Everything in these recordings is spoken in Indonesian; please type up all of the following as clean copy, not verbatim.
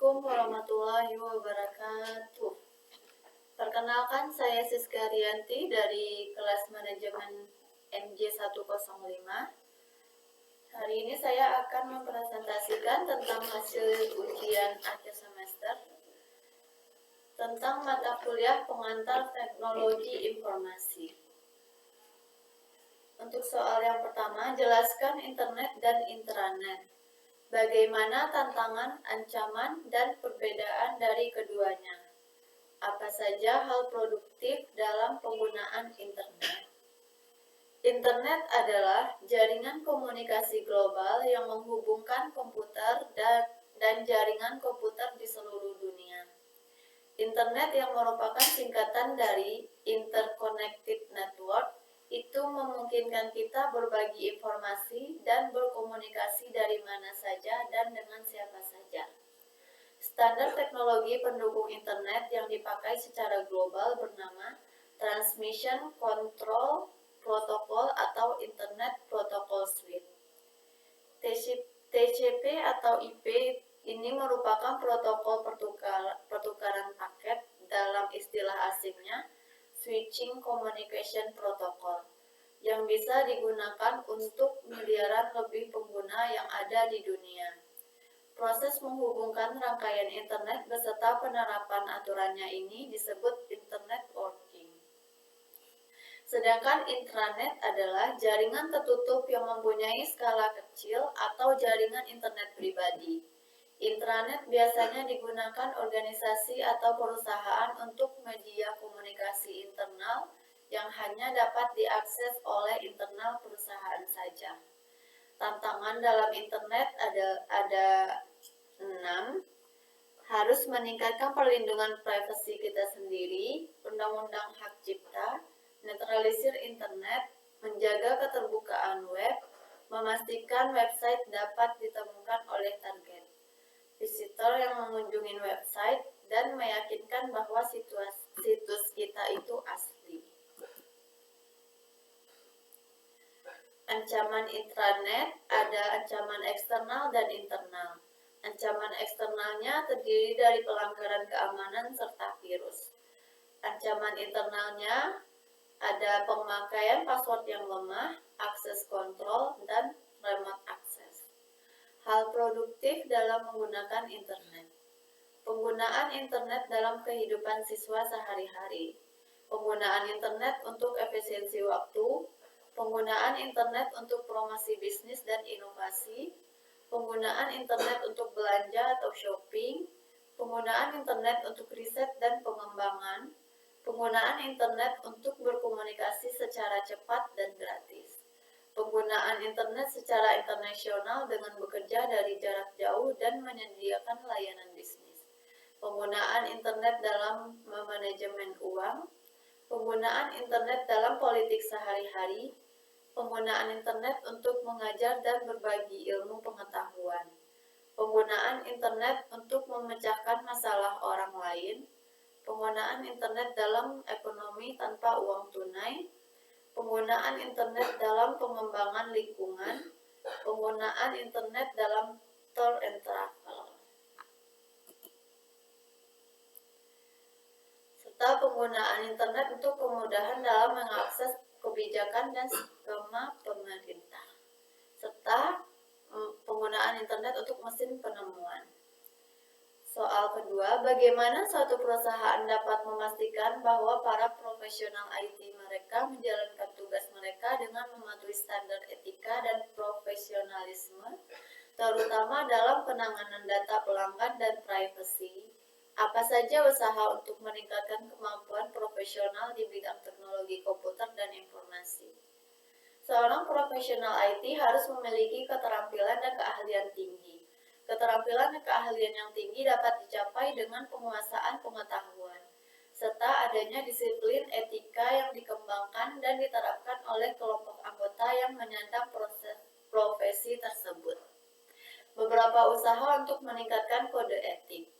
Assalamualaikum warahmatullahi wabarakatuh. Perkenalkan, saya Siska Rianti dari kelas manajemen MJ 105. Hari ini saya akan mempresentasikan tentang hasil ujian akhir semester tentang mata kuliah pengantar teknologi informasi. Untuk soal yang pertama, jelaskan internet dan intranet. Bagaimana tantangan, ancaman, dan perbedaan dari keduanya? Apa saja hal produktif dalam penggunaan internet? Internet adalah jaringan komunikasi global yang menghubungkan komputer dan jaringan komputer di seluruh dunia. Internet yang merupakan singkatan dari Interconnected Network itu memungkinkan kita berbagi informasi dan berkomunikasi dari mana saja dan dengan siapa saja. Standar teknologi pendukung internet yang dipakai secara global bernama Transmission Control Protocol atau Internet Protocol Suite. TCP atau IP ini merupakan protokol pertukaran paket, dalam istilah asingnya Switching Communication Protocol, yang bisa digunakan untuk miliaran lebih pengguna yang ada di dunia. Proses menghubungkan rangkaian internet beserta penerapan aturannya ini disebut internet working. Sedangkan intranet adalah jaringan tertutup yang mempunyai skala kecil atau jaringan internet pribadi. Intranet biasanya digunakan organisasi atau perusahaan untuk media komunikasi internal yang hanya dapat diakses oleh internal perusahaan saja. Tantangan dalam internet ada 6. Harus meningkatkan perlindungan privasi kita sendiri, undang-undang hak cipta, netralisir internet, menjaga keterbukaan web, memastikan website dapat ditemukan oleh target visitor yang mengunjungi website, dan meyakinkan bahwa situs kita itu asli. Ancaman intranet ada ancaman eksternal dan internal. Ancaman eksternalnya terdiri dari pelanggaran keamanan serta virus. Ancaman internalnya ada pemakaian password yang lemah, akses kontrol, dan remote access. Hal produktif dalam menggunakan internet. Penggunaan internet dalam kehidupan siswa sehari-hari. Penggunaan internet untuk efisiensi waktu. Penggunaan internet untuk promosi bisnis dan inovasi. Penggunaan internet untuk belanja atau shopping. Penggunaan internet untuk riset dan pengembangan. Penggunaan internet untuk berkomunikasi secara cepat dan gratis. Penggunaan internet secara internasional dengan bekerja dari jarak jauh dan menyediakan layanan bisnis. Penggunaan internet dalam manajemen uang. Penggunaan internet dalam politik sehari-hari. Penggunaan internet untuk mengajar dan berbagi ilmu pengetahuan. Penggunaan internet untuk memecahkan masalah orang lain. Penggunaan internet dalam ekonomi tanpa uang tunai. Penggunaan internet dalam pengembangan lingkungan, penggunaan internet dalam tour and travel, serta penggunaan internet untuk kemudahan dalam mengakses kebijakan dan skema pemerintah, serta penggunaan internet untuk mesin penemuan. Soal kedua, bagaimana suatu perusahaan dapat memastikan bahwa para profesional IT mereka menjalankan tugas mereka dengan mematuhi standar etika dan profesionalisme, terutama dalam penanganan data pelanggan dan privasi? Apa saja usaha untuk meningkatkan kemampuan profesional di bidang teknologi komputer dan informasi? Seorang profesional IT harus memiliki keterampilan dan keahlian tinggi. Keterampilan dan keahlian yang tinggi dapat dicapai dengan penguasaan pengetahuan, serta adanya disiplin etika yang dikembangkan dan diterapkan oleh kelompok anggota yang menyandang profesi tersebut. Beberapa usaha untuk meningkatkan kode etik.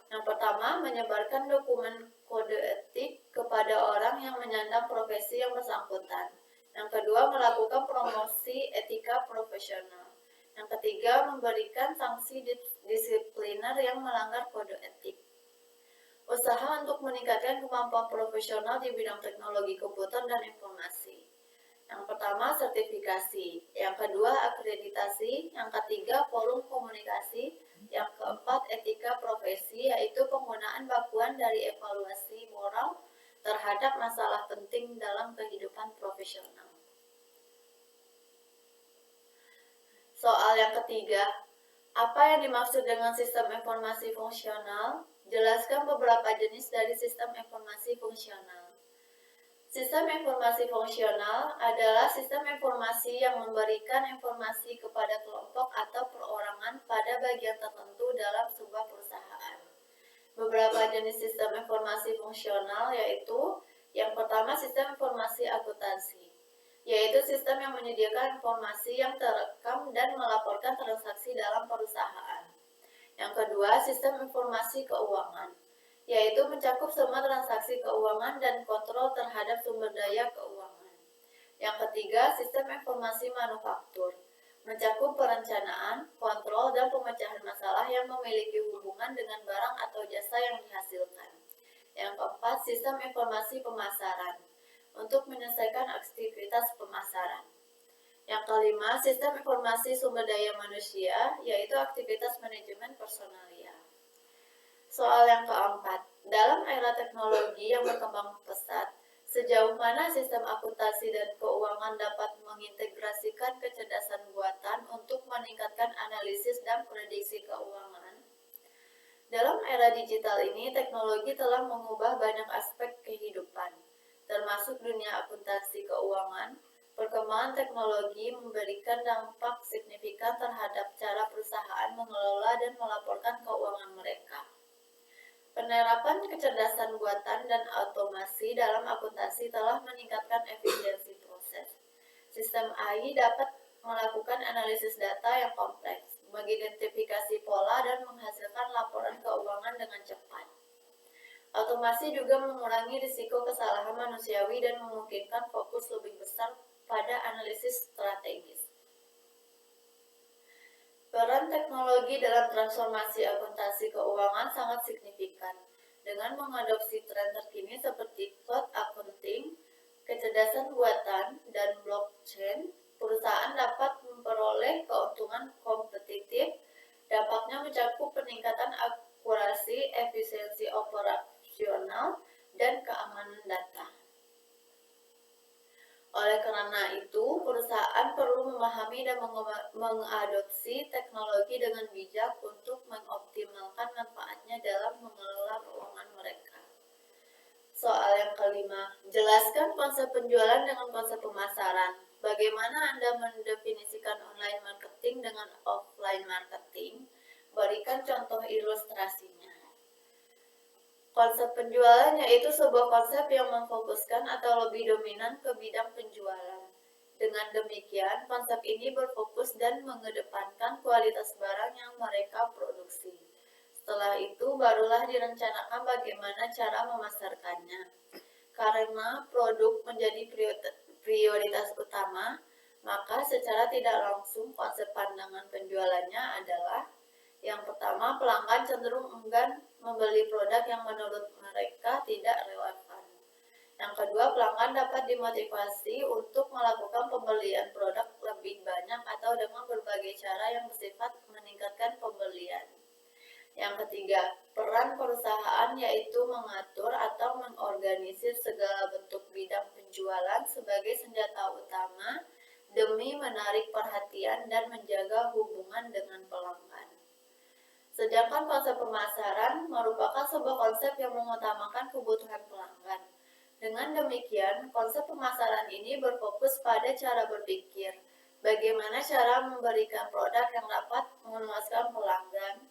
Yang pertama, menyebarkan dokumen kode etik kepada orang yang menyandang profesi yang bersangkutan. Yang kedua, melakukan promosi etika profesional. Yang ketiga, memberikan sanksi disipliner yang melanggar kode etik. Usaha untuk meningkatkan kemampuan profesional di bidang teknologi komputer dan informasi. Yang pertama, sertifikasi. Yang kedua, akreditasi. Yang ketiga, forum komunikasi. Yang keempat, etika profesi, yaitu penggunaan bakuan dari evaluasi moral terhadap masalah penting dalam kehidupan profesional. Soal yang ketiga, apa yang dimaksud dengan sistem informasi fungsional? Jelaskan beberapa jenis dari sistem informasi fungsional. Sistem informasi fungsional adalah sistem informasi yang memberikan informasi kepada kelompok atau perorangan pada bagian tertentu dalam sebuah perusahaan. Beberapa jenis sistem informasi fungsional yaitu yang pertama, sistem informasi akuntansi, yaitu sistem yang menyediakan informasi yang terekam dan melaporkan transaksi dalam perusahaan. Yang kedua, sistem informasi keuangan, yaitu mencakup semua transaksi keuangan dan kontrol terhadap sumber daya keuangan. Yang ketiga, sistem informasi manufaktur, mencakup perencanaan, kontrol, dan pemecahan masalah yang memiliki hubungan dengan barang atau jasa yang dihasilkan. Yang keempat, sistem informasi pemasaran, untuk menyelesaikan aktivitas pemasaran. Yang kelima, sistem informasi sumber daya manusia, yaitu aktivitas manajemen personalia. Soal yang keempat, dalam era teknologi yang berkembang pesat, sejauh mana sistem akuntansi dan keuangan dapat mengintegrasikan kecerdasan buatan untuk meningkatkan analisis dan prediksi keuangan? Dalam era digital ini, teknologi telah mengubah banyak aspek kehidupan, termasuk dunia akuntansi keuangan. Perkembangan teknologi memberikan dampak signifikan terhadap cara perusahaan mengelola dan melaporkan keuangan mereka. Penerapan kecerdasan buatan dan otomasi dalam akuntansi telah meningkatkan efisiensi proses. Sistem AI dapat melakukan analisis data yang kompleks, mengidentifikasi pola, dan menghasilkan laporan keuangan dengan cepat. Otomasi juga mengurangi risiko kesalahan manusiawi dan memungkinkan fokus lebih besar pada analisis strategis. Peran teknologi dalam transformasi akuntansi keuangan sangat signifikan. Dengan mengadopsi tren terkini seperti cloud accounting, kecerdasan buatan, dan blockchain, perusahaan dapat memperoleh keuntungan kompetitif. Dampaknya mencakup peningkatan akurasi, efisiensi operasional, dan keamanan data. Oleh karena itu, perusahaan perlu memahami dan mengadopsi teknologi dengan bijak untuk mengoptimalkan manfaatnya dalam mengelola keuangan mereka. Soal yang kelima, jelaskan konsep penjualan dengan konsep pemasaran. Bagaimana Anda mendefinisikan online marketing dengan offline marketing? Berikan contoh ilustrasinya. Konsep penjualan yaitu sebuah konsep yang memfokuskan atau lebih dominan ke bidang penjualan. Dengan demikian, konsep ini berfokus dan mengedepankan kualitas barang yang mereka produksi. Setelah itu, barulah direncanakan bagaimana cara memasarkannya. Karena produk menjadi prioritas utama, maka secara tidak langsung konsep pandangan penjualannya adalah: yang pertama, pelanggan cenderung enggan membeli produk yang menurut mereka tidak relevan. Yang kedua, pelanggan dapat dimotivasi untuk melakukan pembelian produk lebih banyak atau dengan berbagai cara yang bersifat meningkatkan pembelian. Yang ketiga, peran perusahaan yaitu mengatur atau mengorganisir segala bentuk bidang penjualan sebagai senjata utama demi menarik perhatian dan menjaga hubungan dengan pelanggan. Sedangkan konsep pemasaran merupakan sebuah konsep yang mengutamakan kebutuhan pelanggan. Dengan demikian, konsep pemasaran ini berfokus pada cara berpikir, bagaimana cara memberikan produk yang dapat memuaskan pelanggan,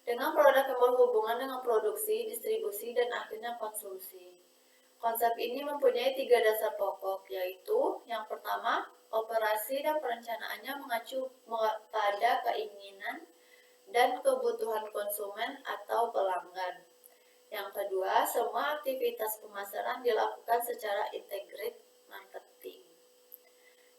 dengan produk yang berhubungan dengan produksi, distribusi, dan akhirnya konsumsi. Konsep ini mempunyai 3 dasar pokok, yaitu yang pertama, operasi dan perencanaannya mengacu pada keinginan dan kebutuhan konsumen atau pelanggan. Yang kedua, semua aktivitas pemasaran dilakukan secara integrated marketing.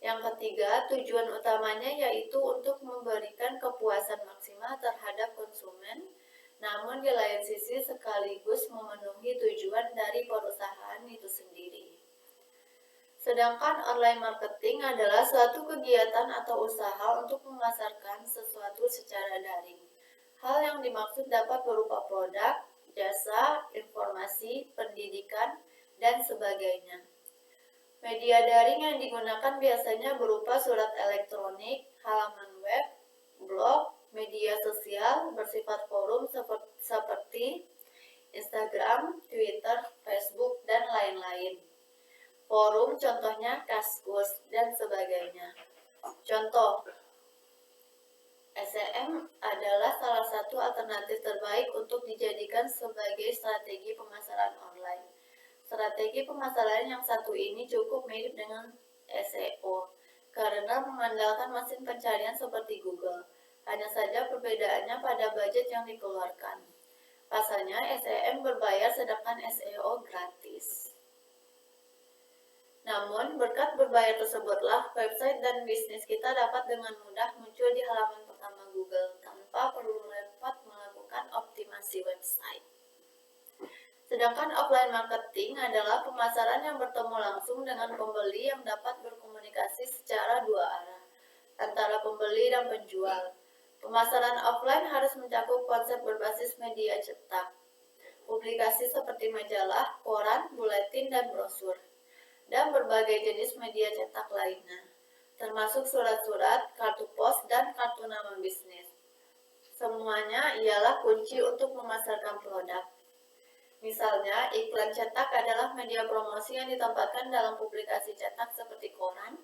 Yang ketiga, tujuan utamanya yaitu untuk memberikan kepuasan maksimal terhadap konsumen, namun di lain sisi sekaligus memenuhi tujuan dari perusahaan itu sendiri. Sedangkan online marketing adalah suatu kegiatan atau usaha untuk memasarkan sesuatu secara daring. Hal yang dimaksud dapat berupa produk, jasa, informasi, pendidikan, dan sebagainya. Media daring yang digunakan biasanya berupa surat elektronik, halaman web, blog, media sosial bersifat forum seperti Instagram, Twitter, Facebook, dan lain-lain. Forum contohnya Kaskus dan sebagainya. Contoh, SEM adalah salah satu alternatif terbaik untuk dijadikan sebagai strategi pemasaran online. Strategi pemasaran yang satu ini cukup mirip dengan SEO karena mengandalkan mesin pencarian seperti Google. Hanya saja perbedaannya pada budget yang dikeluarkan. Pasalnya SEM berbayar sedangkan SEO gratis. Namun, berkat berbayar tersebutlah website dan bisnis kita dapat dengan mudah muncul di halaman pertama Google tanpa perlu repot melakukan optimasi website. Sedangkan offline marketing adalah pemasaran yang bertemu langsung dengan pembeli yang dapat berkomunikasi secara dua arah antara pembeli dan penjual. Pemasaran offline harus mencakup konsep berbasis media cetak, publikasi seperti majalah, koran, buletin, dan brosur, dan berbagai jenis media cetak lainnya, termasuk surat-surat, kartu pos, dan kartu nama bisnis. Semuanya ialah kunci untuk memasarkan produk. Misalnya, iklan cetak adalah media promosi yang ditempatkan dalam publikasi cetak seperti koran,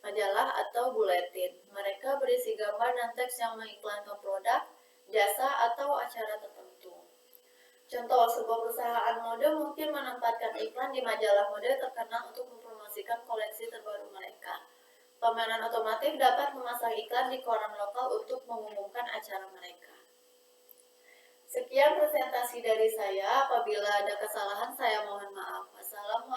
majalah, atau buletin. Mereka berisi gambar dan teks yang mengiklankan produk, jasa, atau acara tertentu. Contoh, sebuah perusahaan mode mungkin menempatkan iklan di majalah mode terkenal untuk mempromosikan koleksi terbaru mereka. Pameran otomotif dapat memasang iklan di koran lokal untuk mengumumkan acara mereka. Sekian presentasi dari saya. Apabila ada kesalahan, saya mohon maaf. Wassalamualaikum.